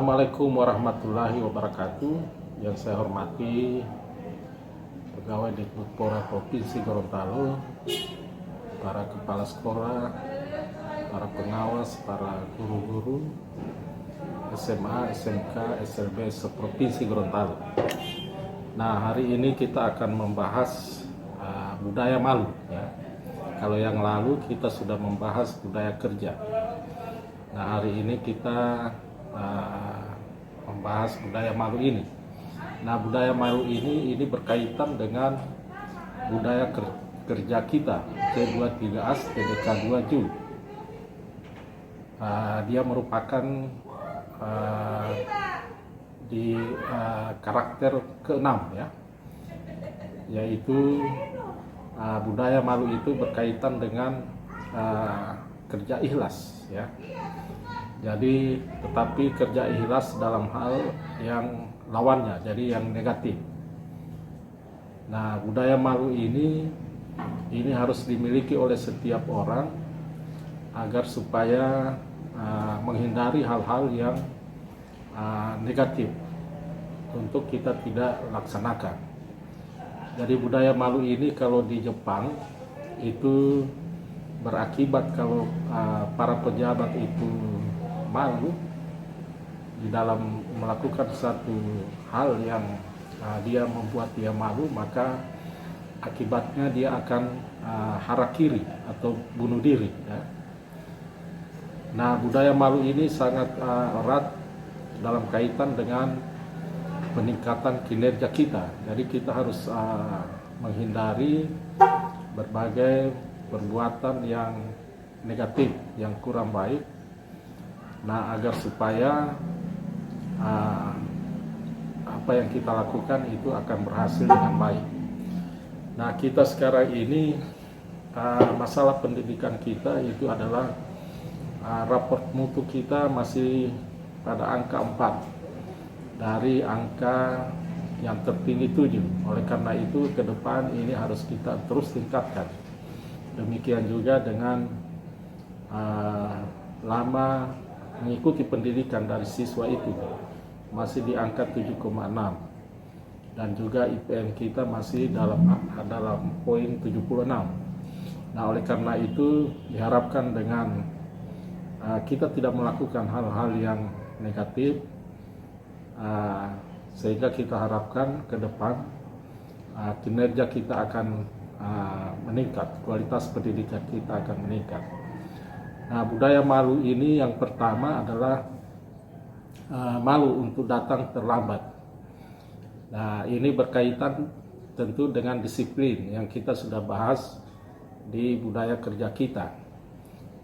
Assalamualaikum warahmatullahi wabarakatuh. Yang saya hormati Pegawai Ditpora Provinsi Gorontalo, para kepala sekolah, para pengawas, para guru-guru SMA, SMK, SLB seprovinsi Gorontalo. Nah, hari ini kita akan membahas budaya malu ya. Kalau yang lalu kita sudah membahas budaya kerja. Nah, hari ini kita membahas budaya malu ini. Nah, budaya malu ini berkaitan dengan budaya kerja kita C23AS TDK 2 Ju. Dia merupakan di karakter ke-6 ya, yaitu budaya malu itu berkaitan dengan kerja ikhlas ya. Jadi tetapi kerja ikhlas dalam hal yang lawannya, jadi yang negatif. Nah, budaya malu ini harus dimiliki oleh setiap orang agar supaya menghindari hal-hal yang negatif untuk kita tidak laksanakan. Jadi budaya malu ini kalau di Jepang itu berakibat kalau para pejabat itu malu di dalam melakukan satu hal yang dia membuat dia malu, maka akibatnya dia akan harakiri atau bunuh diri ya. Nah, budaya malu ini sangat erat dalam kaitan dengan peningkatan kinerja kita. Jadi kita harus menghindari berbagai perbuatan yang negatif, yang kurang baik. Nah, agar supaya apa yang kita lakukan itu akan berhasil dengan baik. Nah, kita sekarang ini masalah pendidikan kita itu adalah raport mutu kita masih pada angka 4 dari angka yang tertinggi 7. Oleh karena itu ke depan ini harus kita terus tingkatkan. Demikian juga dengan lama mengikuti pendidikan dari siswa itu masih di angka 7,6, dan juga IPM kita masih dalam poin 76. Nah, oleh karena itu diharapkan dengan kita tidak melakukan hal-hal yang negatif, sehingga kita harapkan ke depan kinerja kita akan meningkat, kualitas pendidikan kita akan meningkat. Nah, budaya malu ini yang pertama adalah malu untuk datang terlambat. Nah, ini berkaitan tentu dengan disiplin yang kita sudah bahas di budaya kerja kita.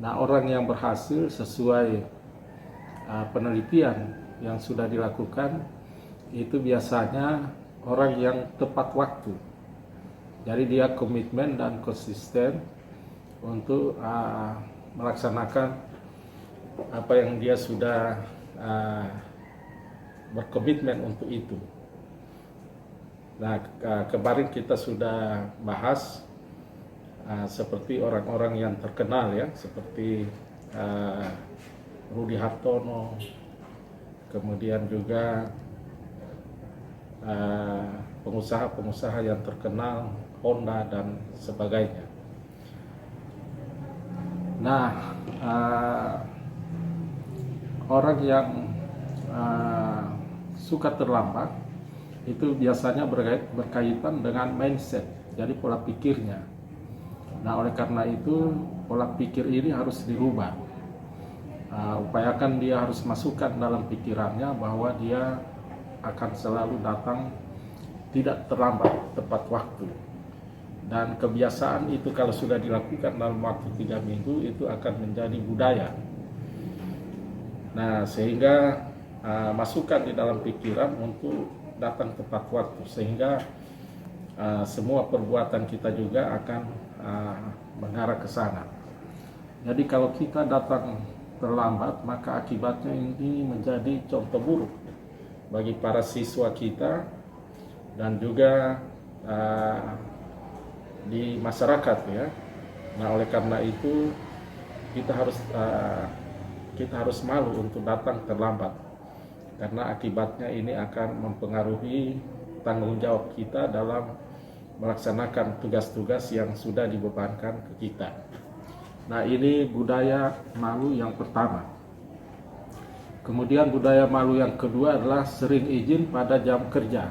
Nah, orang yang berhasil sesuai penelitian yang sudah dilakukan itu biasanya orang yang tepat waktu. Jadi dia komitmen dan konsisten untuk melaksanakan apa yang dia sudah berkomitmen untuk itu. Nah, kemarin kita sudah bahas seperti orang-orang yang terkenal ya, seperti Rudy Hartono, kemudian juga pengusaha-pengusaha yang terkenal, Honda dan sebagainya. Nah, orang yang suka terlambat itu biasanya berkaitan dengan mindset, jadi pola pikirnya. Nah, oleh karena itu pola pikir ini harus dirubah. Upayakan dia harus masukkan dalam pikirannya bahwa dia akan selalu datang tidak terlambat, tepat waktu. Dan kebiasaan itu kalau sudah dilakukan dalam waktu 3 minggu itu akan menjadi budaya. Nah, sehingga masukkan di dalam pikiran untuk datang tepat waktu, sehingga semua perbuatan kita juga akan mengarah ke sana. Jadi kalau kita datang terlambat, maka akibatnya ini menjadi contoh buruk bagi para siswa kita dan juga di masyarakat ya. Nah, oleh karena itu kita harus malu untuk datang terlambat. karena akibatnya ini akan mempengaruhi tanggung jawab kita dalam melaksanakan tugas-tugas yang sudah dibebankan ke kita. Nah, ini budaya malu yang pertama. Kemudian budaya malu yang kedua adalah sering izin pada jam kerja.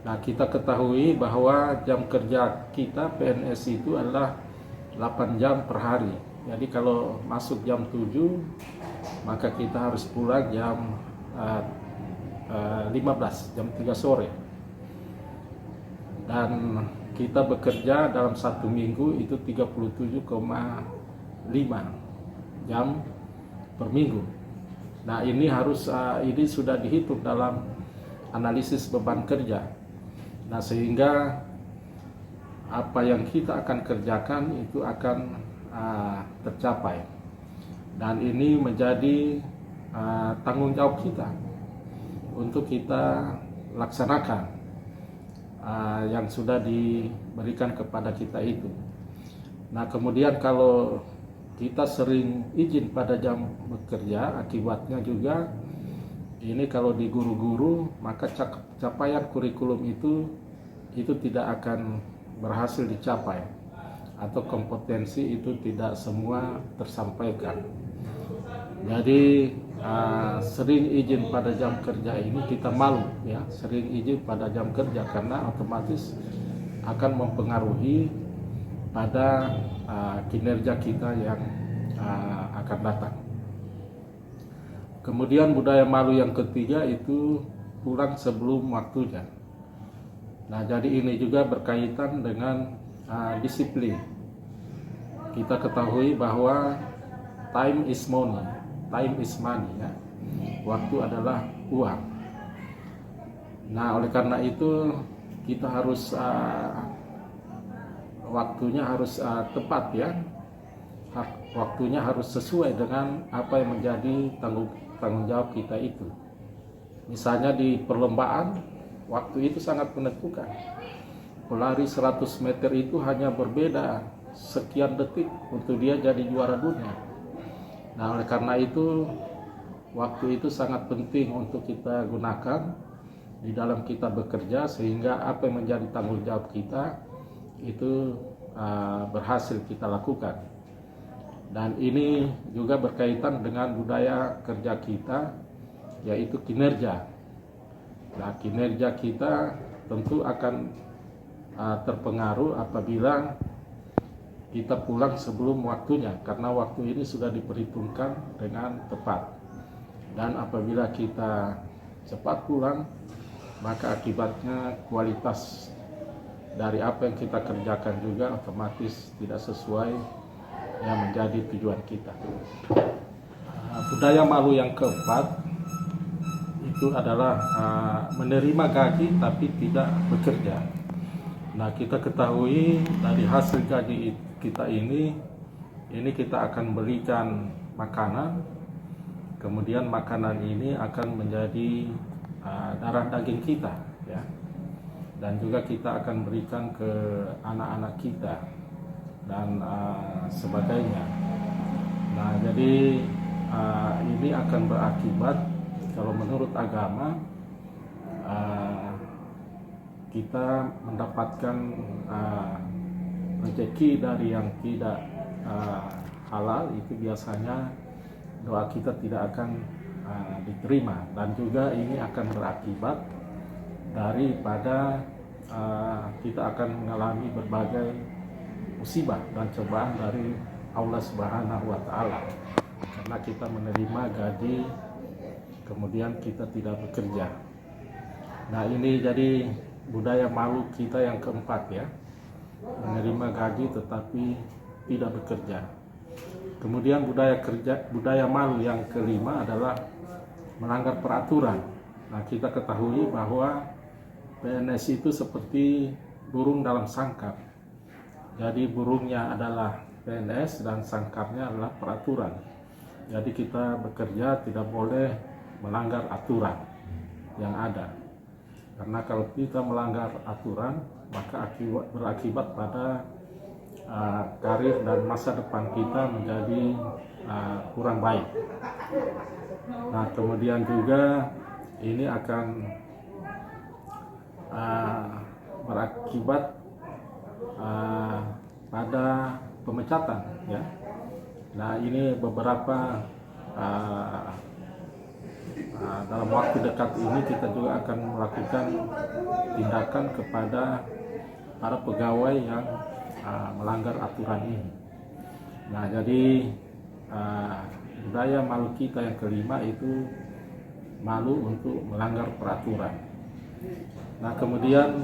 Nah, kita ketahui bahwa jam kerja kita PNS itu adalah 8 jam per hari. Jadi kalau masuk jam 7, maka kita harus pulang jam 15, jam 3 sore. Dan kita bekerja dalam satu minggu itu 37,5 jam per minggu. Nah, ini ini sudah dihitung dalam analisis beban kerja. Nah, sehingga apa yang kita akan kerjakan itu akan tercapai. Dan ini menjadi tanggung jawab kita untuk kita laksanakan yang sudah diberikan kepada kita itu. Nah, kemudian kalau kita sering izin pada jam bekerja, akibatnya juga ini kalau di guru-guru, maka capaian kurikulum itu tidak akan berhasil dicapai, atau kompetensi itu tidak semua tersampaikan. Jadi sering izin pada jam kerja ini kita malu ya, sering izin pada jam kerja karena otomatis akan mempengaruhi pada kinerja kita yang akan datang. Kemudian budaya malu yang ketiga itu pulang sebelum waktunya. Nah, jadi ini juga berkaitan dengan disiplin. Kita ketahui bahwa time is money. Time is money ya. Waktu adalah uang. Nah, oleh karena itu kita harus waktunya harus tepat ya. Waktunya harus sesuai dengan apa yang menjadi tanggung jawab kita itu. Misalnya di perlombaan, waktu itu sangat menentukan. Pelari 100 meter itu hanya berbeda sekian detik untuk dia jadi juara dunia. Nah, oleh karena itu waktu itu sangat penting untuk kita gunakan di dalam kita bekerja, sehingga apa yang menjadi tanggung jawab kita itu berhasil kita lakukan. Dan ini juga berkaitan dengan budaya kerja kita, yaitu kinerja. Nah, kinerja kita tentu akan terpengaruh apabila kita pulang sebelum waktunya, karena waktu ini sudah diperhitungkan dengan tepat. Dan apabila kita cepat pulang, maka akibatnya kualitas dari apa yang kita kerjakan juga otomatis tidak sesuai yang menjadi tujuan kita. Budaya malu yang keempat itu adalah menerima gaji tapi tidak bekerja. Nah, kita ketahui dari hasil gaji kita ini kita akan berikan makanan, kemudian makanan ini akan menjadi darah daging kita ya, dan juga kita akan berikan ke anak-anak kita dan sebagainya. Nah, jadi ini akan berakibat, kalau menurut agama, kita mendapatkan rezeki dari yang tidak halal, itu biasanya doa kita tidak akan diterima, dan juga ini akan berakibat daripada kita akan mengalami berbagai musibah dan cobaan dari Allah Subhanahu wa Ta'ala, karena kita menerima gaji kemudian kita tidak bekerja. Nah, ini jadi budaya malu kita yang keempat ya, menerima gaji tetapi tidak bekerja. Kemudian budaya malu yang kelima adalah melanggar peraturan. Nah, kita ketahui bahwa PNS itu seperti burung dalam sangkar. Jadi burungnya adalah PNS dan sangkarnya adalah peraturan. Jadi kita bekerja tidak boleh melanggar aturan yang ada. Karena kalau kita melanggar aturan, maka berakibat pada karir dan masa depan kita menjadi kurang baik. Nah, kemudian juga ini akan berakibat pada pemecatan, ya. Nah, ini beberapa dalam waktu dekat ini kita juga akan melakukan tindakan kepada para pegawai yang melanggar aturan ini. Nah, jadi budaya malu kita yang kelima itu malu untuk melanggar peraturan. Nah, kemudian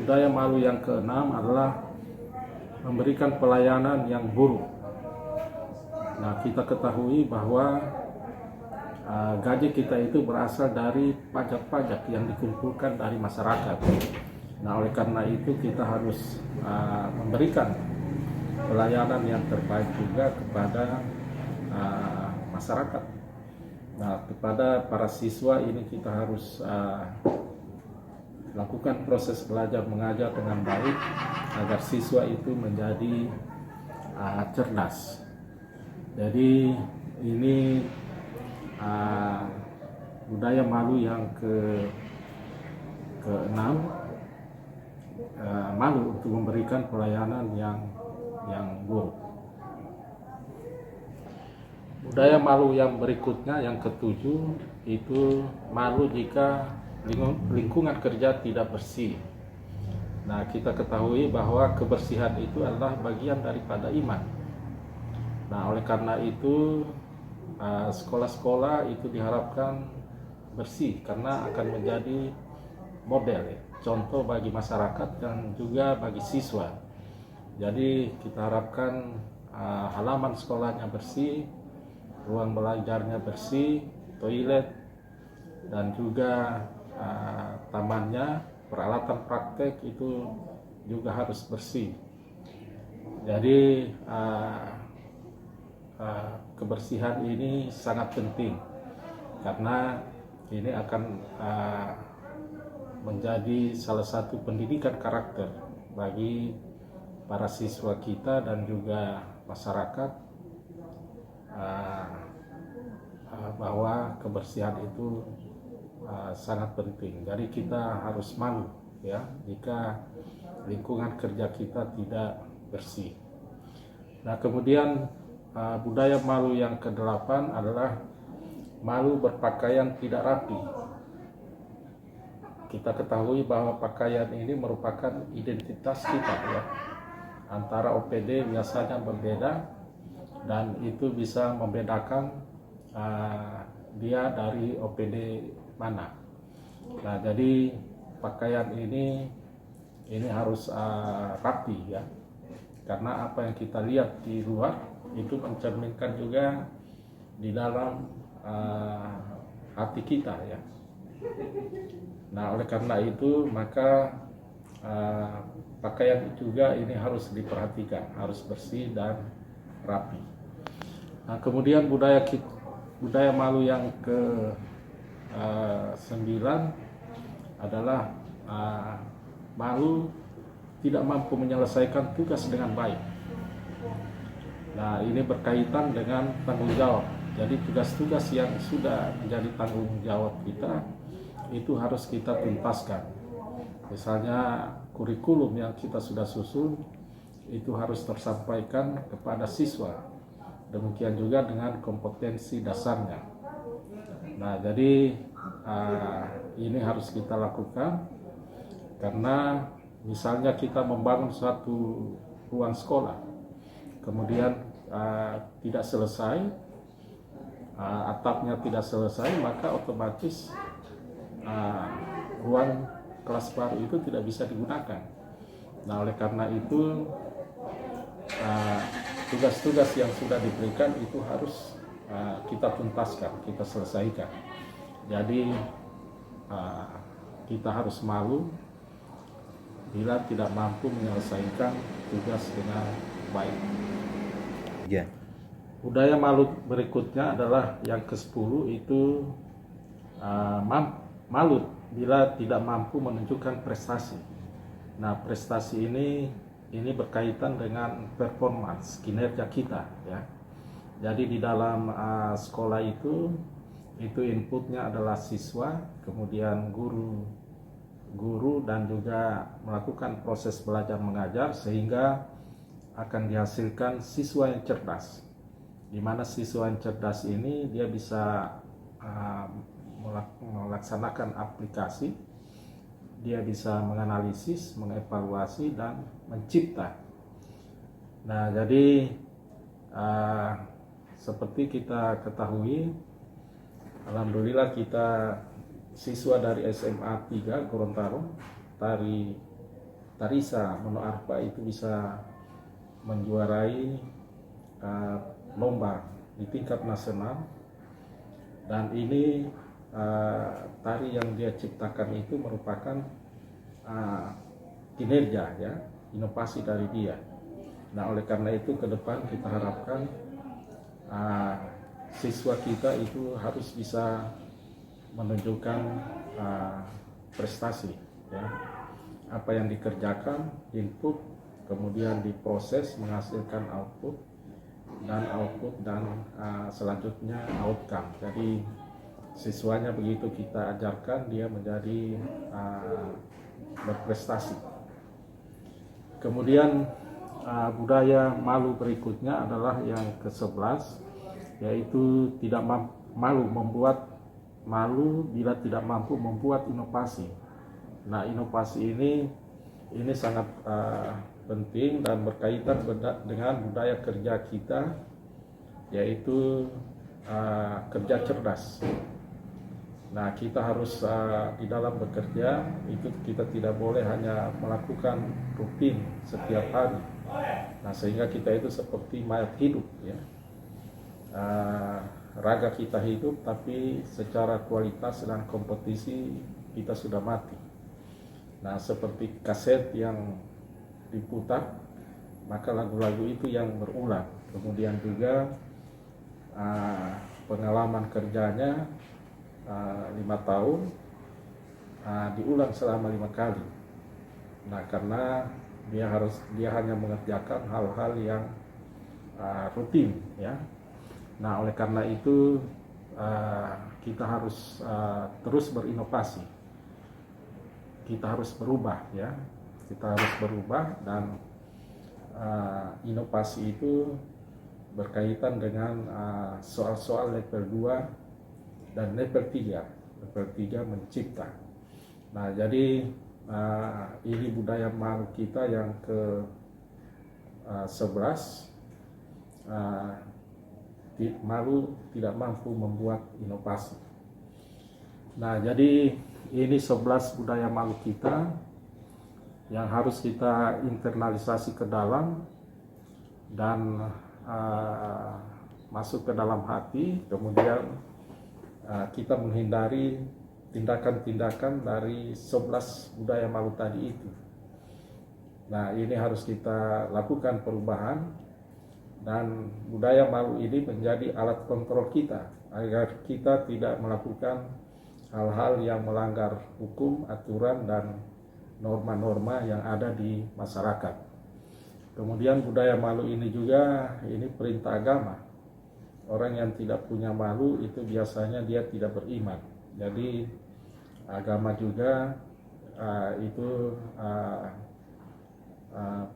budaya malu yang keenam adalah memberikan pelayanan yang buruk. Nah, kita ketahui bahwa gaji kita itu berasal dari pajak-pajak yang dikumpulkan dari masyarakat. Nah, oleh karena itu kita harus memberikan pelayanan yang terbaik juga kepada masyarakat. Nah, kepada para siswa ini kita harus lakukan proses belajar mengajar dengan baik agar siswa itu menjadi cerdas. Jadi ini budaya malu yang keenam, malu untuk memberikan pelayanan yang buruk. Budaya malu yang berikutnya, yang ketujuh, itu malu jika lingkungan kerja tidak bersih. Nah, kita ketahui bahwa kebersihan itu adalah bagian daripada iman. Nah, oleh karena itu sekolah-sekolah itu diharapkan bersih karena akan menjadi model, ya, contoh bagi masyarakat dan juga bagi siswa. Jadi kita harapkan halaman sekolahnya bersih, ruang belajarnya bersih, toilet, dan juga tamannya, peralatan praktek itu juga harus bersih. Jadi kebersihan ini sangat penting karena ini akan menjadi salah satu pendidikan karakter bagi para siswa kita dan juga masyarakat, bahwa kebersihan itu sangat penting. Jadi kita harus malu, ya, jika lingkungan kerja kita tidak bersih. Nah, kemudian budaya malu yang ke-8 adalah malu berpakaian tidak rapi. Kita ketahui bahwa pakaian ini merupakan identitas kita, ya. Antara OPD biasanya berbeda dan itu bisa membedakan dia dari OPD mana. Nah, jadi pakaian ini harus rapi, ya. Karena apa yang kita lihat di luar itu mencerminkan juga di dalam hati kita, ya. Nah, oleh karena itu maka pakaian juga ini harus diperhatikan, harus bersih dan rapi. Nah, kemudian budaya malu yang ke-9 adalah malu tidak mampu menyelesaikan tugas dengan baik. Nah, ini berkaitan dengan tanggung jawab. Jadi tugas-tugas yang sudah menjadi tanggung jawab kita itu harus kita tuntaskan. Misalnya kurikulum yang kita sudah susun itu harus tersampaikan kepada siswa. Demikian juga dengan kompetensi dasarnya. Nah, jadi ini harus kita lakukan karena misalnya kita membangun suatu ruang sekolah, kemudian tidak selesai, atapnya tidak selesai, maka otomatis ruang kelas baru itu tidak bisa digunakan. Nah, oleh karena itu tugas-tugas yang sudah diberikan itu harus kita tuntaskan, kita selesaikan. Jadi kita harus malu bila tidak mampu menyelesaikan tugas dengan baik. Ya. Budaya malu berikutnya adalah yang ke-10, itu malu bila tidak mampu menunjukkan prestasi. Nah, prestasi ini ini berkaitan dengan performance kinerja kita ya. Jadi di dalam sekolah itu inputnya adalah siswa, kemudian guru dan juga melakukan proses belajar mengajar sehingga akan dihasilkan siswa yang cerdas. Di mana siswa yang cerdas ini dia bisa melaksanakan aplikasi, dia bisa menganalisis, mengevaluasi, dan mencipta. Nah, jadi seperti kita ketahui, alhamdulillah kita siswa dari SMA 3 Gorontalo, Tarisa Mono Arfa itu bisa menjuarai lomba di tingkat nasional, dan ini tari yang dia ciptakan itu merupakan kinerja ya, inovasi dari dia. Nah, oleh karena itu ke depan kita harapkan siswa kita itu harus bisa menunjukkan prestasi ya, apa yang dikerjakan, input, kemudian diproses menghasilkan output dan selanjutnya outcome. Jadi siswanya begitu kita ajarkan dia menjadi berprestasi. Kemudian budaya malu berikutnya adalah yang ke-11, yaitu tidak malu bila tidak mampu membuat inovasi. Nah, inovasi ini sangat penting dan berkaitan dengan budaya kerja kita, yaitu kerja cerdas. Nah, kita harus di dalam bekerja itu kita tidak boleh hanya melakukan rutin setiap hari. Nah, sehingga kita itu seperti mayat hidup ya. Raga kita hidup tapi secara kualitas dan kompetisi kita sudah mati. Nah, seperti kaset yang diputar, maka lagu-lagu itu yang berulang. Kemudian juga pengalaman kerjanya 5 tahun diulang selama 5 kali. Nah, karena dia hanya mengerjakan hal-hal yang rutin ya. Nah, oleh karena itu kita harus terus berinovasi. Kita harus berubah ya. Kita harus berubah, dan inovasi itu berkaitan dengan soal-soal level 2 dan level 3. Level 3 mencipta. Nah, jadi ini budaya malu kita yang ke-11, malu tidak mampu membuat inovasi. Nah, jadi ini 11 budaya malu kita yang harus kita internalisasi ke dalam dan masuk ke dalam hati. Kemudian kita menghindari tindakan-tindakan dari 11 budaya malu tadi itu. Nah, ini harus kita lakukan perubahan, dan budaya malu ini menjadi alat kontrol kita agar kita tidak melakukan hal-hal yang melanggar hukum, aturan, dan norma-norma yang ada di masyarakat. Kemudian budaya malu ini juga perintah agama. Orang yang tidak punya malu itu biasanya dia tidak beriman. Jadi agama juga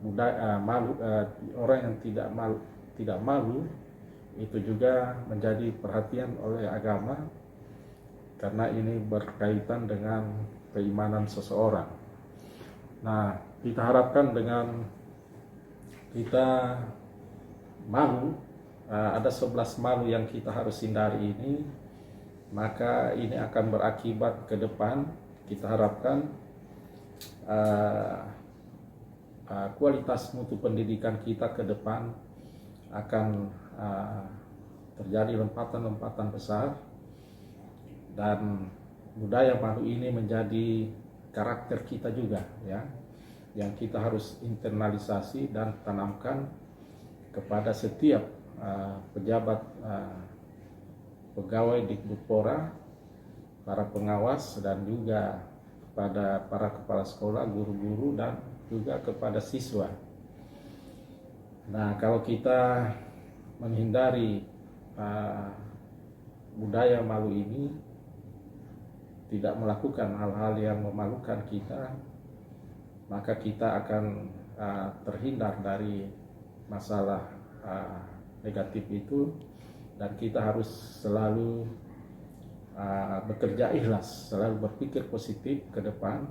budaya malu, orang yang tidak malu itu juga menjadi perhatian oleh agama, karena ini berkaitan dengan keimanan seseorang. Nah, kita harapkan dengan kita malu, ada 11 malu yang kita harus hindari ini, maka ini akan berakibat ke depan. Kita harapkan kualitas mutu pendidikan kita ke depan akan terjadi lompatan-lompatan besar, dan budaya malu ini menjadi karakter kita juga ya, yang kita harus internalisasi dan tanamkan kepada setiap pejabat, pegawai Dikbudpora, para pengawas, dan juga kepada para kepala sekolah, guru-guru, dan juga kepada siswa. Nah, kalau kita menghindari budaya malu ini, tidak melakukan hal-hal yang memalukan kita, maka kita akan terhindar dari masalah negatif itu, dan kita harus selalu bekerja ikhlas, selalu berpikir positif ke depan.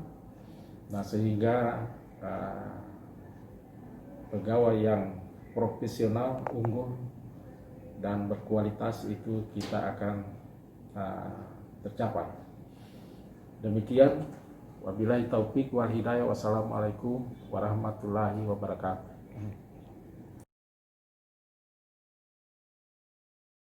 Nah, sehingga pegawai yang profesional, unggul, dan berkualitas itu kita akan tercapai. Demikian, wabillahi taufik wal hidayah. Wassalamualaikum warahmatullahi wabarakatuh.